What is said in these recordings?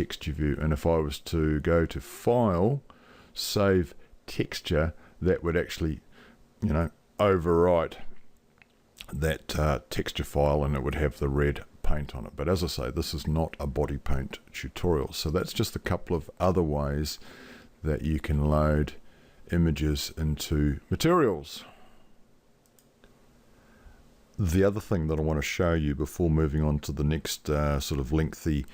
texture view, and if I was to go to File, Save Texture, that would actually, you know, overwrite that texture file, and it would have the red paint on it. But as I say, this is not a body paint tutorial, so that's just a couple of other ways that you can load images into materials. The other thing that I want to show you before moving on to the next sort of lengthy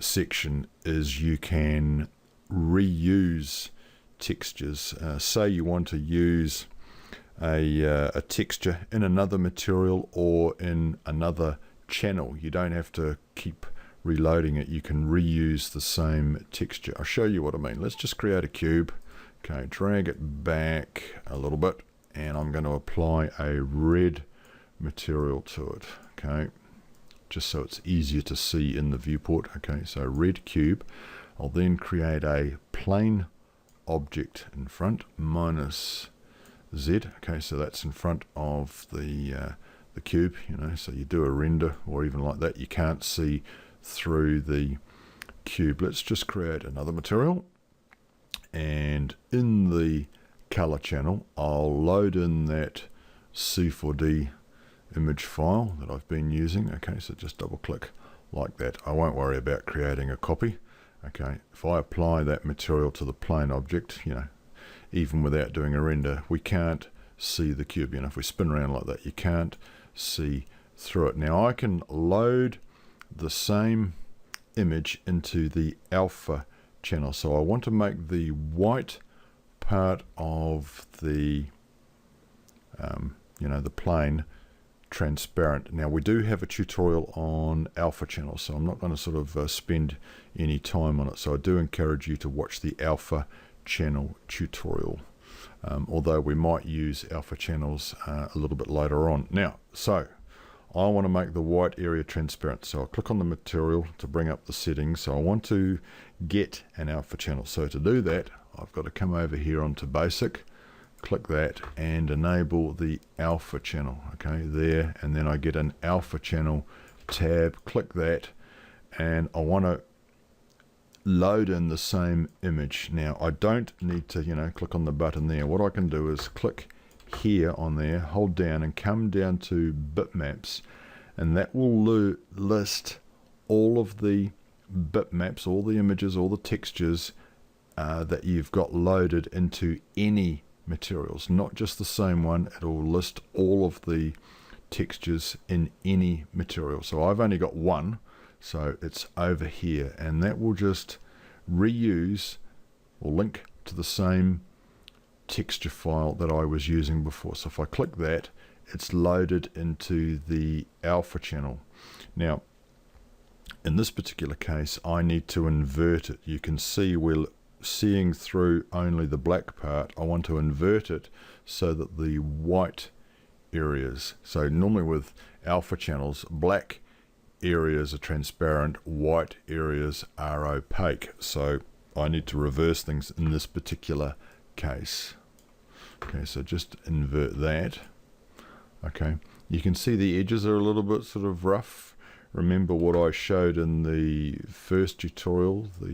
section is you can reuse textures. Say you want to use a texture in another material or in another channel. You don't have to keep reloading it. You can reuse the same texture. I'll show you what I mean. Let's just create a cube. Okay, drag it back a little bit, and I'm going to apply a red material to it. Okay, just so it's easier to see in the viewport. Okay, so red cube. I'll then create a plane object in front, minus Z. Okay, so that's in front of the cube, you know, so you do a render or even like that, you can't see through the cube. Let's just create another material, and in the color channel I'll load in that C4D image file that I've been using. Okay, so just double click like that. I won't worry about creating a copy. Okay, if I apply that material to the plane object, you know, even without doing a render, we can't see the cube. You know, if we spin around like that, you can't see through it. Now I can load the same image into the alpha channel. So I want to make the white part of the you know, the plane transparent. Now we do have a tutorial on alpha channel, so I'm not going to sort of spend any time on it. So I do encourage you to watch the alpha channel tutorial, although we might use alpha channels a little bit later on. Now, so I want to make the white area transparent, so I'll click on the material to bring up the settings. So I want to get an alpha channel. So to do that, I've got to come over here onto basic, click that, and enable the alpha channel. Okay, there, and then I get an alpha channel tab, click that, and I want to load in the same image. Now I don't need to, you know, click on the button there. What I can do is click here on there, hold down, and come down to bitmaps, and that will list all of the bitmaps, all the images, all the textures that you've got loaded into any materials, not just the same one. It'll list all of the textures in any material. So I've only got one, so it's over here, and that will just reuse or link to the same texture file that I was using before. So if I click that, it's loaded into the alpha channel. Now in this particular case I need to invert it. You can see we're seeing through only the black part. I want to invert it so that the white areas, so normally with alpha channels, black areas are transparent, white areas are opaque. So I need to reverse things in this particular case. Okay, so just invert that. Okay, you can see the edges are a little bit sort of rough. Remember what I showed in the first tutorial, the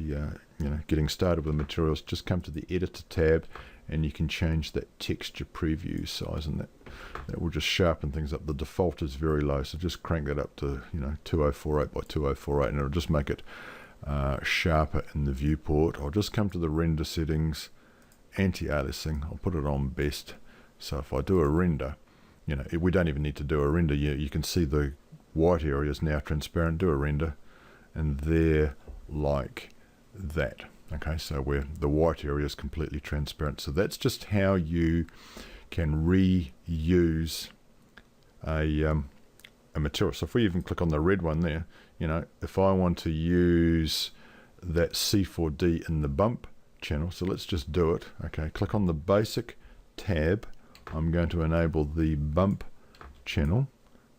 you know, getting started with materials. Just come to the editor tab and you can change that texture preview size, and that will just sharpen things up. The default is very low, so just crank that up to, you know, 2048 by 2048, and it'll just make it sharper in the viewport. I'll just come to the render settings, anti-aliasing, I'll put it on best. So if I do a render, you know, we don't even need to do a render. You can see the white area is now transparent. Do a render, and there, like that. Okay, so where the white area is completely transparent. So that's just how you can reuse a material. So if we even click on the red one there, you know, if I want to use that C4D in the bump channel, so let's just do it. Okay, click on the basic tab. I'm going to enable the bump channel.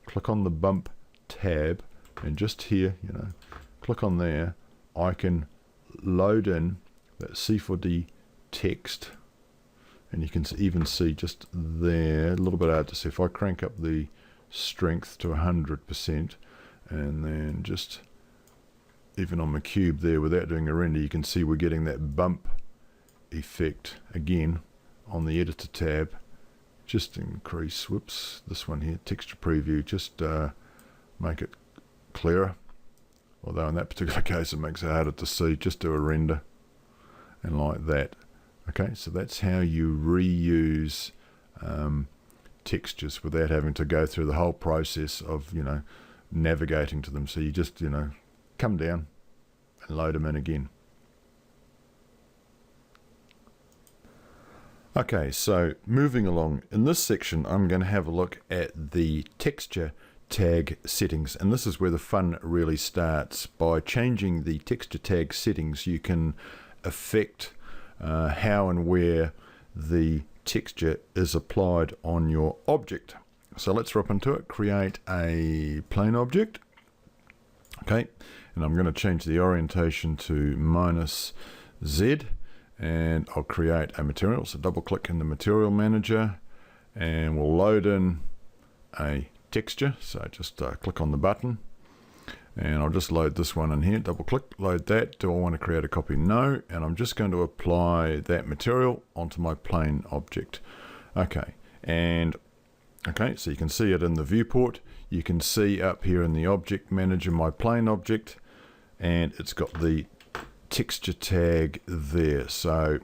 Click on the bump tab, and just here, you know, click on there. I can load in that C4D text, and you can even see just there, a little bit hard to see. If I crank up the strength to 100% and then just even on the cube there without doing a render, you can see we're getting that bump effect again on the editor tab. Just increase, whoops, this one here, texture preview, just make it clearer. Although in that particular case it makes it harder to see, just do a render and like that. Okay, so that's how you reuse textures without having to go through the whole process of, you know, navigating to them. So you just, you know, come down and load them in again. Okay, so moving along, in this section I'm going to have a look at the texture tag settings, and this is where the fun really starts. By changing the texture tag settings, you can affect how and where the texture is applied on your object. So let's drop into it, create a plane object. Okay, and I'm going to change the orientation to -Z, and I'll create a material. So double click in the material manager and we'll load in a texture. So just click on the button and I'll just load this one in here. Double click, load that. Do I want to create a copy? No. And I'm just going to apply that material onto my plane object. Okay, and okay, so you can see it in the viewport. You can see up here in the object manager my plane object, and it's got the texture tag there. So,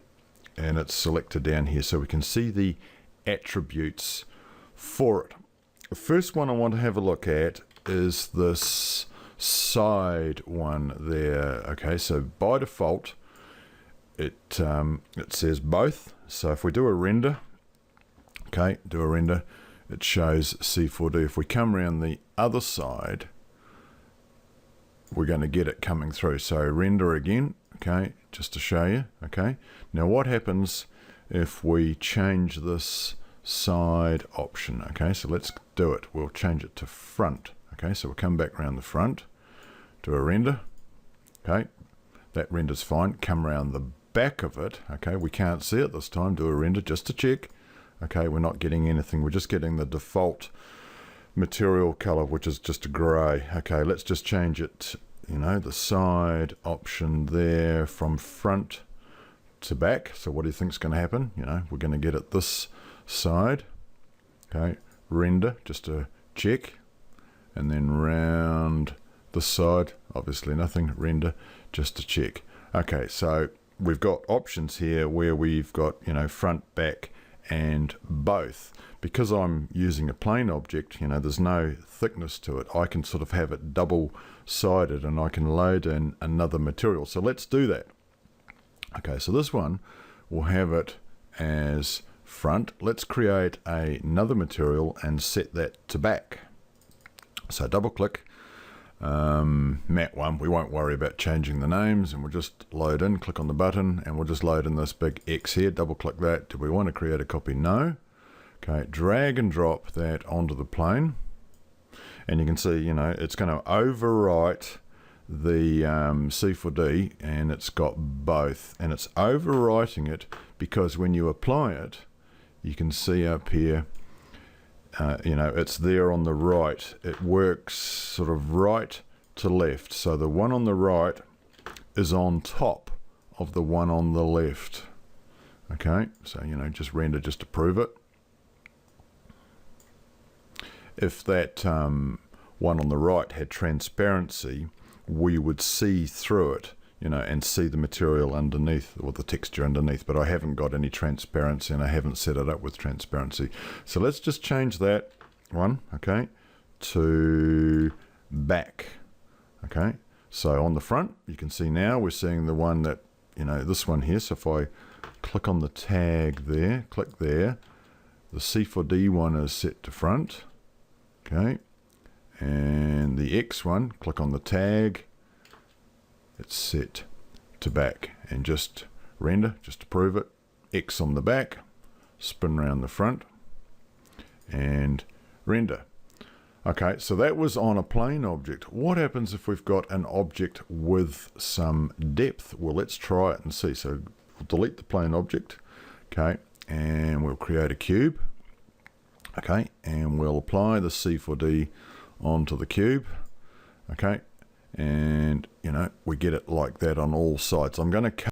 and it's selected down here, so we can see the attributes for it. The first one I want to have a look at is this side one there. Okay, so by default it says both. So if we do a render, okay, do a render, it shows C4D. If we come around the other side, we're going to get it coming through. So render again, okay, just to show you. Okay, now what happens if we change this side option? Okay, so let's do it. We'll change it to front. Okay, so we'll come back around the front, do a render. Okay, that render's fine. Come around the back of it. Okay, we can't see it this time. Do a render just to check. Okay, we're not getting anything. We're just getting the default material color, which is just a gray. Okay, let's just change it, you know, the side option there from front to back. So what do you think is going to happen? You know, we're going to get it this side. Okay, render just to check, and then round the side, obviously nothing, render just to check. Okay, so we've got options here where we've got, you know, front, back, and both. Because I'm using a plane object, you know, there's no thickness to it. I can sort of have it double-sided and I can load in another material. So let's do that. Okay, so this one will have it as front. Let's create another material and set that to back. So double click, mat one, we won't worry about changing the names, and we'll just load in, click on the button, and we'll just load in this big X here. Double click that. Do we want to create a copy? No. Okay, drag and drop that onto the plane, and you can see, you know, it's going to overwrite the C4D, and it's got both, and it's overwriting it because when you apply it, you can see up here, you know, it's there on the right. It works sort of right to left. So the one on the right is on top of the one on the left. Okay, so, you know, just render just to prove it. If that one on the right had transparency, we would see through it, you know, and see the material underneath, or the texture underneath, but I haven't got any transparency and I haven't set it up with transparency. So let's just change that one, okay, to back. Okay, so on the front, you can see now we're seeing the one that, you know, this one here. So if I click on the tag there, click there, the C4D one is set to front, okay, and the X one, click on the tag, it's set to back, and just render just to prove it. X on the back, spin around the front, and render. Okay, so that was on a plane object. What happens if we've got an object with some depth? Well, let's try it and see. So we'll delete the plane object, okay, and we'll create a cube, okay, and we'll apply the C4D onto the cube, okay, And, we get it like that on all sides. I'm going to